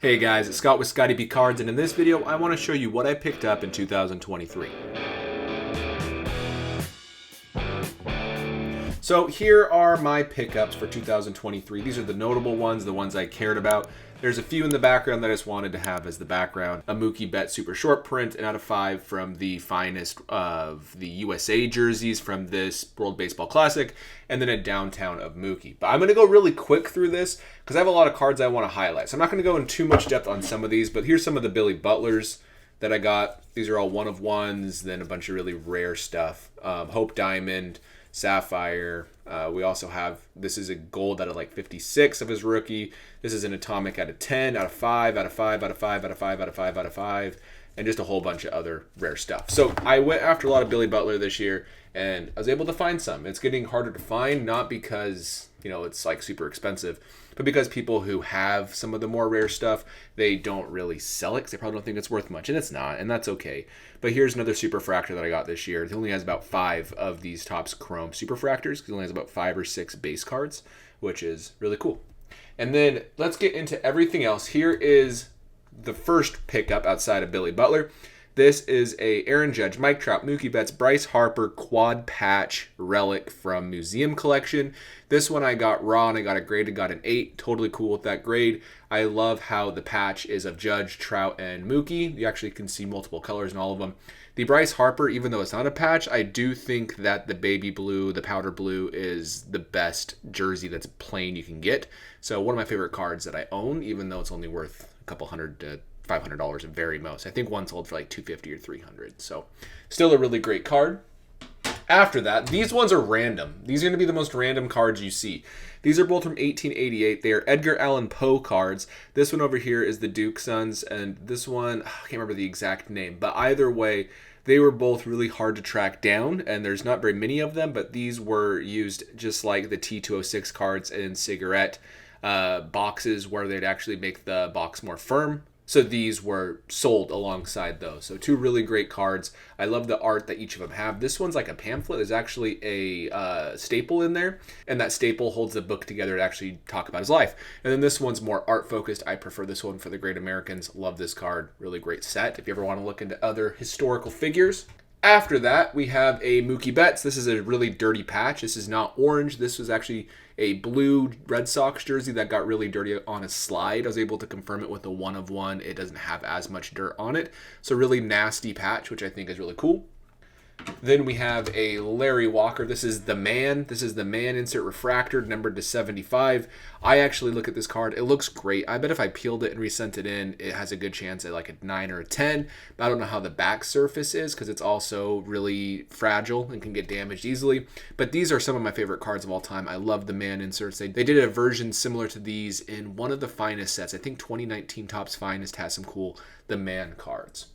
Hey guys, it's Scott with Scottie B Cards, and in this video I want to show you what I picked up in 2023. So here are my pickups for 2023. These are the notable ones, the ones I cared about. There's a few in the background that I just wanted to have as the background. A Mookie Betts super short print, and out of 5 from the finest of the USA jerseys from this World Baseball Classic, and then a downtown of Mookie. But I'm going to go really quick through this because I have a lot of cards I want to highlight. So I'm not going to go in too much depth on some of these, but here's some of the Billy Butlers that I got. These are all one of ones, then a bunch of really rare stuff. Hope Diamond, Sapphire. We also have, this is a gold out of like 56 of his rookie. This is an atomic out of 10, out of 5, out of 5, out of 5, out of 5, out of 5, out of 5, and just a whole bunch of other rare stuff. So I went after a lot of Billy Butler this year, and I was able to find some. It's getting harder to find, not because, it's like super expensive, but because people who have some of the more rare stuff, they don't really sell it because they probably don't think it's worth much, and it's not, and that's okay. But here's another Superfractor that I got this year. It only has about 5 of these Topps Chrome Superfractors because it only has about 5 or 6 base cards, which is really cool. And then let's get into everything else. Here is the first pickup outside of Billy Butler. This is a Aaron Judge, Mike Trout, Mookie Betts, Bryce Harper quad patch relic from Museum Collection. This one I got raw and I got it graded, got an 8. Totally cool with that grade. I love how the patch is of Judge, Trout, and Mookie. You actually can see multiple colors in all of them. The Bryce Harper, even though it's not a patch, I do think that the baby blue, the powder blue, is the best jersey that's plain you can get. So one of my favorite cards that I own, even though it's only worth a couple $100 to $500 at very most. I think one sold for like $250 or $300. So still a really great card. After that, these ones are random. These are going to be the most random cards you see. These are both from 1888. They are Edgar Allan Poe cards. This one over here is the Duke Sons, and this one, I can't remember the exact name, but either way, they were both really hard to track down, and there's not very many of them, but these were used just like the T206 cards in cigarette boxes where they'd actually make the box more firm. So these were sold alongside those. So 2 really great cards. I love the art that each of them have. This one's like a pamphlet. There's actually a staple in there, and that staple holds the book together to actually talk about his life. And then this one's more art focused. I prefer this one for the Great Americans. Love this card. Really great set if you ever want to look into other historical figures. After that, we have a Mookie Betts. This is a really dirty patch. This is not orange. This was actually a blue Red Sox jersey that got really dirty on a slide. I was able to confirm it with a 1 of 1. It doesn't have as much dirt on it. So really nasty patch, which I think is really cool. Then we have a Larry Walker. This is the man. This is the man insert refractor, numbered to 75. I actually look at this card. It looks great. I bet if I peeled it and resent it in, it has a good chance at like a 9 or a 10. But I don't know how the back surface is because it's also really fragile and can get damaged easily. But these are some of my favorite cards of all time. I love the man inserts. They did a version similar to these in one of the finest sets. I think 2019 Topps Finest has some cool the man cards.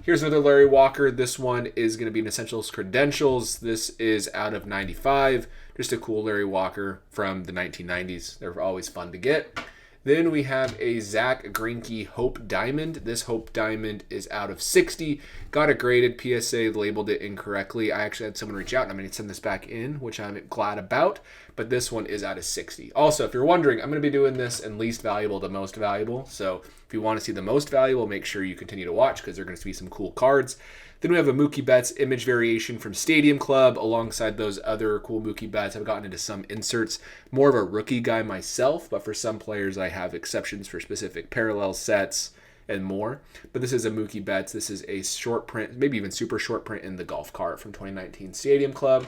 Here's another Larry Walker. This one is going to be an Essentials Credentials. This is out of 95. Just a cool Larry Walker from the 1990s. They're always fun to get. Then we have a Zach Greinke Hope Diamond. This Hope Diamond is out of 60. Got it graded. PSA labeled it incorrectly. I actually had someone reach out and I'm going to send this back in, which I'm glad about. But this one is out of 60. Also, if you're wondering, I'm going to be doing this in least valuable to most valuable. So if you want to see the most valuable, make sure you continue to watch because there are going to be some cool cards. Then we have a Mookie Betts image variation from Stadium Club alongside those other cool Mookie Betts. I've gotten into some inserts. More of a rookie guy myself, but for some players I have exceptions for specific parallel sets and more. But this is a Mookie Betts. This is a short print, maybe even super short print in the golf cart from 2019 Stadium Club.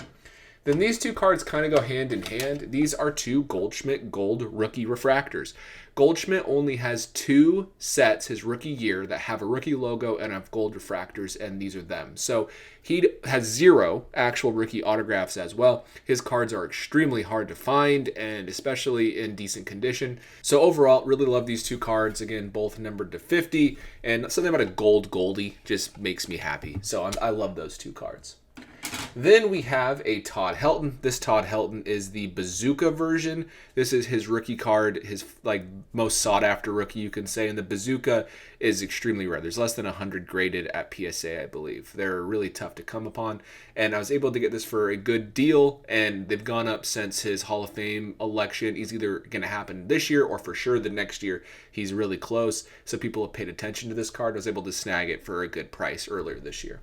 Then these 2 cards kind of go hand in hand. These are 2 Goldschmidt Gold rookie refractors. Goldschmidt only has 2 sets his rookie year that have a rookie logo and have gold refractors, and these are them. So he has 0 actual rookie autographs as well. His cards are extremely hard to find, and especially in decent condition. So overall, really love these 2 cards. Again, both numbered to 50, and something about a gold Goldie just makes me happy. So I love those 2 cards. Then we have a Todd Helton. This Todd Helton is the Bazooka version. This is his rookie card, his like most sought after rookie, you can say. And the Bazooka is extremely rare. There's less than 100 graded at PSA, I believe. They're really tough to come upon. And I was able to get this for a good deal, and they've gone up since his Hall of Fame election. He's either going to happen this year or for sure the next year. He's really close. So people have paid attention to this card. I was able to snag it for a good price earlier this year.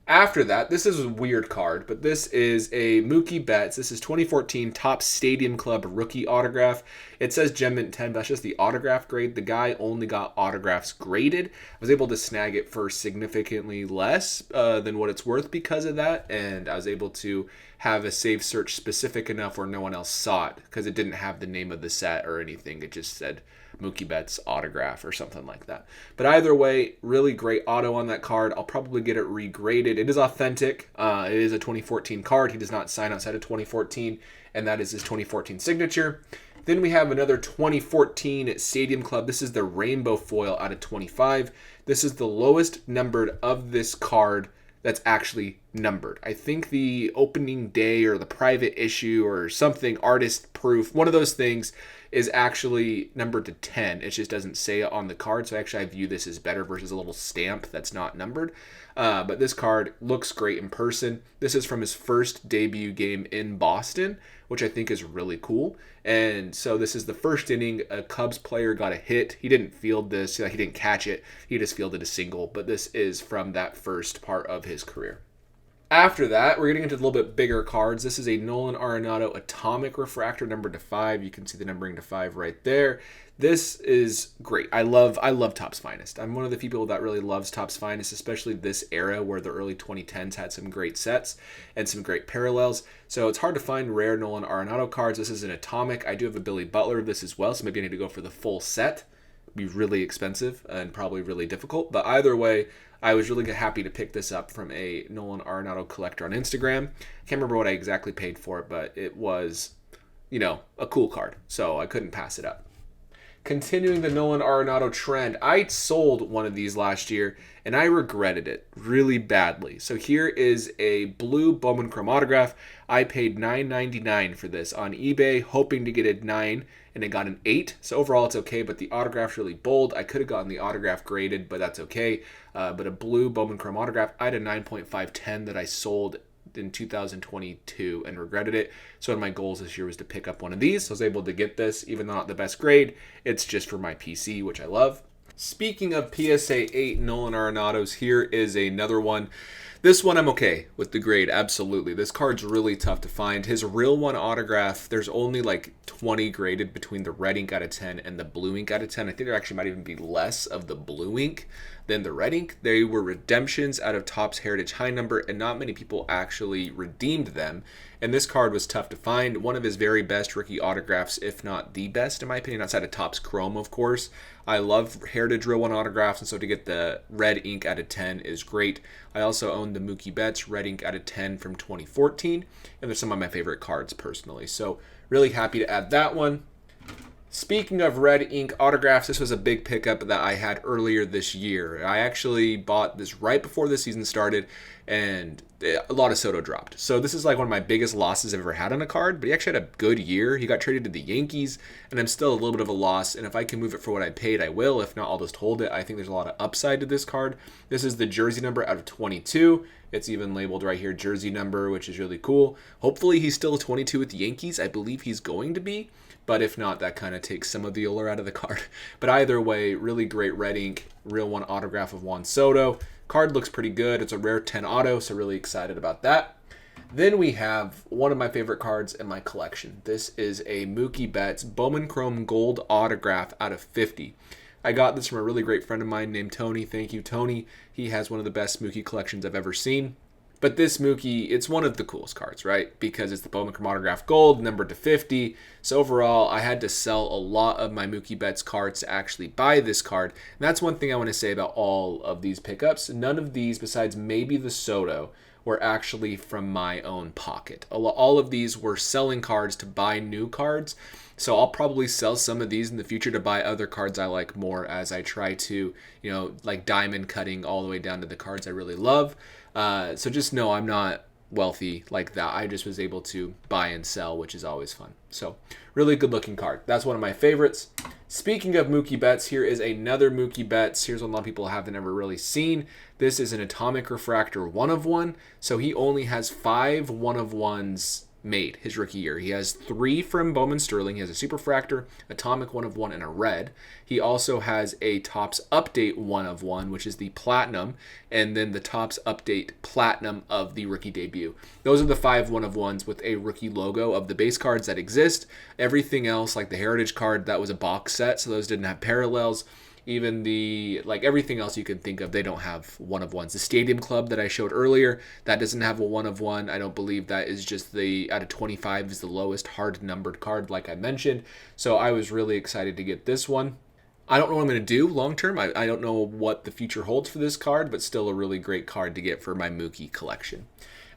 After that, this is a weird card, but this is a Mookie Betts. This is 2014 Topps Stadium Club rookie autograph. It says Gem Mint 10, but that's just the autograph grade. The guy only got autographs graded. I was able to snag it for significantly less than what it's worth because of that, and I was able to have a save search specific enough where no one else saw it because it didn't have the name of the set or anything. It just said Mookie Betts autograph or something like that. But either way, really great auto on that card. I'll probably get it regraded. It is authentic. It is a 2014 card. He does not sign outside of 2014, and that is his 2014 signature. Then we have another 2014 Stadium Club. This is the rainbow foil out of 25. This is the lowest numbered of this card that's actually numbered. I think the opening day or the private issue or something, artist proof, one of those things is actually numbered to 10. It just doesn't say it on the card. So actually I view this as better versus a little stamp that's not numbered. But this card looks great in person. This is from his first debut game in Boston, which I think is really cool. And so this is the first inning. A Cubs player got a hit. He didn't field this. He didn't catch it. He just fielded a single. But this is from that first part of his career. After that, we're getting into a little bit bigger cards. This is a Nolan Arenado Atomic Refractor numbered to 5. You can see the numbering to 5 right there. This is great. I love Topps Finest. I'm one of the people that really loves Topps Finest, especially this era where the early 2010s had some great sets and some great parallels. So it's hard to find rare Nolan Arenado cards. This is an Atomic. I do have a Billy Butler of this as well, so maybe I need to go for the full set. It'd be really expensive and probably really difficult. But either way, I was really happy to pick this up from a Nolan Arenado collector on Instagram. I can't remember what I exactly paid for it, but it was, a cool card. So I couldn't pass it up. Continuing the Nolan Arenado trend, I sold one of these last year, and I regretted it really badly. So here is a blue Bowman Chrome autograph. I paid $9.99 for this on eBay, hoping to get a 9, and it got an 8. So overall, it's okay, but the autograph's really bold. I could have gotten the autograph graded, but that's okay. But a blue Bowman Chrome autograph, I had a 9.510 that I sold in 2022 and regretted it. So one of my goals this year was to pick up one of these. So I was able to get this, even though not the best grade. It's just for my PC, which I love. Speaking of PSA 8 Nolan Arenados, here is another one. This one I'm okay with the grade, absolutely. This card's really tough to find. His real one autograph, there's only like 20 graded between the red ink out of 10 and the blue ink out of 10. I think there actually might even be less of the blue ink than the red ink. They were redemptions out of Topps Heritage High Number, and not many people actually redeemed them. And this card was tough to find. One of his very best rookie autographs, if not the best, in my opinion, outside of Topps Chrome, of course. I love Heritage Real 1 autographs, and so to get the red ink out of 10 is great. I also own the Mookie Betts red ink out of 10 from 2014, and they're some of my favorite cards personally. So really happy to add that one. Speaking of red ink autographs, this was a big pickup that I had earlier this year. I actually bought this right before the season started, and a lot of Soto dropped. So this is like one of my biggest losses I've ever had on a card, but he actually had a good year. He got traded to the Yankees, and I'm still a little bit of a loss, and if I can move it for what I paid, I will. If not, I'll just hold it. I think there's a lot of upside to this card. This is the jersey number out of 22. It's even labeled right here, jersey number, which is really cool. Hopefully he's still 22 with the Yankees. I believe he's going to be. But if not, that kind of takes some of the allure out of the card. But either way, really great red ink, real one autograph of Juan Soto. Card looks pretty good. It's a rare 10 auto, so really excited about that. Then we have one of my favorite cards in my collection. This is a Mookie Betts Bowman Chrome Gold autograph out of 50. I got this from a really great friend of mine named Tony. Thank you, Tony. He has one of the best Mookie collections I've ever seen. But this Mookie, it's one of the coolest cards, right? Because it's the Bowman Chrome Autograph Gold, numbered to 50. So overall, I had to sell a lot of my Mookie Betts cards to actually buy this card. And that's one thing I want to say about all of these pickups. None of these, besides maybe the Soto, were actually from my own pocket. All of these were selling cards to buy new cards. So I'll probably sell some of these in the future to buy other cards I like more as I try to, like diamond cutting all the way down to the cards I really love. So just know I'm not wealthy like that. I just was able to buy and sell, which is always fun. So really good looking card. That's one of my favorites. Speaking of Mookie Betts, here is another Mookie Betts. Here's one a lot of people haven't ever really seen. This is an Atomic Refractor 1 of 1. So he only has 5 1 of 1s made his rookie year. He has 3 from Bowman Sterling. He has a Superfractor, Atomic 1 of 1, and a red. He also has a Topps Update 1 of 1, which is the Platinum, and then the Topps Update Platinum of the rookie debut. Those are the 5 1 of 1s with a rookie logo of the base cards that exist. Everything else, like the Heritage card, that was a box set, so those didn't have parallels. Even the, like everything else you can think of, they don't have 1 of 1s. The Stadium Club that I showed earlier, that doesn't have a 1 of 1. I don't believe that is just the, out of 25 is the lowest hard numbered card like I mentioned. So I was really excited to get this one. I don't know what I'm going to do long term. I don't know what the future holds for this card, but still a really great card to get for my Mookie collection.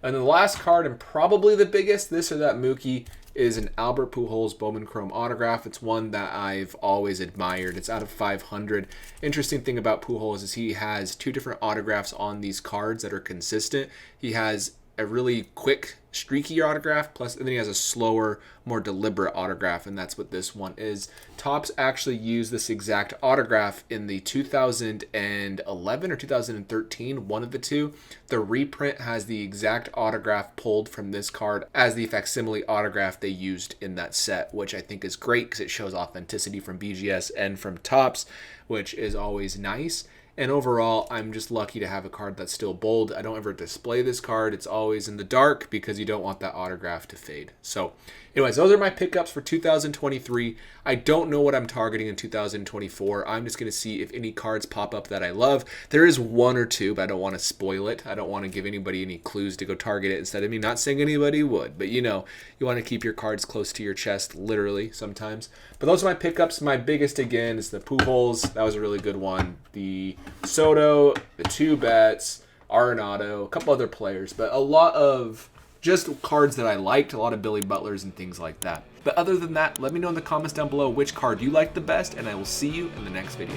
And then the last card, and probably the biggest, this or that Mookie, is an Albert Pujols Bowman Chrome autograph. It's one that I've always admired. It's out of 500. Interesting thing about Pujols is he has 2 different autographs on these cards that are consistent. He has a really quick, streaky autograph, plus and then he has a slower, more deliberate autograph, and that's what this one is. Topps actually used this exact autograph in the 2011 or 2013, one of the two. The reprint has the exact autograph pulled from this card as the facsimile autograph they used in that set, which I think is great because it shows authenticity from BGS and from Topps, which is always nice. And overall, I'm just lucky to have a card that's still bold. I don't ever display this card. It's always in the dark because you don't want that autograph to fade. So anyways, those are my pickups for 2023. I don't know what I'm targeting in 2024. I'm just going to see if any cards pop up that I love. There is 1 or 2, but I don't want to spoil it. I don't want to give anybody any clues to go target it instead of me. Not saying anybody would, but you know, you want to keep your cards close to your chest, literally, sometimes. But those are my pickups. My biggest, again, is the Pujols. That was a really good one. The Soto, the 2 Betts, Arenado, a couple other players, but a lot of just cards that I liked, a lot of Billy Butlers and things like that. But other than that, let me know in the comments down below which card you liked the best, and I will see you in the next video.